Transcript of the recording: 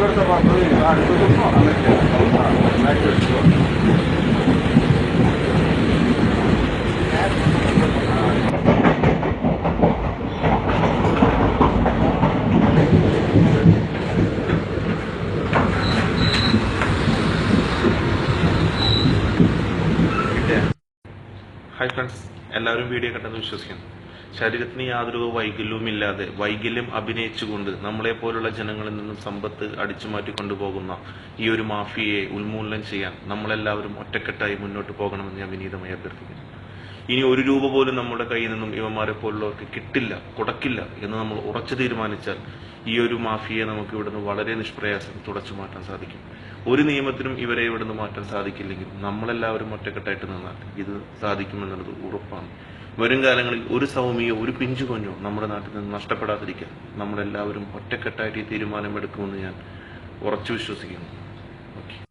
Hi friends, എല്ലാവരും video കണ്ടെന്ന് വിശ്വസിക്കുന്നു. ശരീരത്തിന് യാതൊരു വൈകല്യവുമില്ലാതെ വൈകല്യം അഭിനയിച്ചുകൊണ്ട് നമ്മളെ പോലുള്ള ജനങ്ങളിൽ നിന്നും സമ്പത്ത് അടിച്ചു മാറ്റി കൊണ്ടുപോകുന്ന ഈ ഒരു മാഫിയയെ ഉന്മൂലനം ചെയ്യാൻ നമ്മളെല്ലാവരും ഒറ്റക്കെട്ടായി മുന്നോട്ട് പോകണമെന്ന് ഞാൻ വിനീതമായി അഭ്യർത്ഥിക്കുന്നു. ഇനി ഒരു രൂപ പോലും നമ്മുടെ കയ്യിൽ നിന്നും ഇവന്മാരെ പോലുള്ളവർക്ക് കിട്ടില്ല, കൊടുക്കില്ല എന്ന് നമ്മൾ ഉറച്ചു തീരുമാനിച്ചാൽ ഈ ഒരു മാഫിയയെ നമുക്ക് ഇവിടുന്ന് വളരെ നിഷ്പ്രയാസം തുടച്ചു മാറ്റാൻ സാധിക്കും. ഒരു നിയമത്തിനും ഇവരെ ഇവിടുന്ന് മാറ്റാൻ സാധിക്കില്ലെങ്കിൽ നമ്മളെല്ലാവരും ഒറ്റക്കെട്ടായിട്ട് നിന്നാൽ ഇത് സാധിക്കുമെന്നുള്ളത് ഉറപ്പാണ്. വരും കാലങ്ങളിൽ ഒരു സൗമ്യോ ഒരു പിഞ്ചു കൊഞ്ഞോ നമ്മുടെ നാട്ടിൽ നിന്ന് നഷ്ടപ്പെടാതിരിക്കാൻ നമ്മളെല്ലാവരും ഒറ്റക്കെട്ടായിട്ട് ഈ തീരുമാനമെടുക്കുമെന്ന് ഞാൻ ഉറച്ചു വിശ്വസിക്കുന്നു.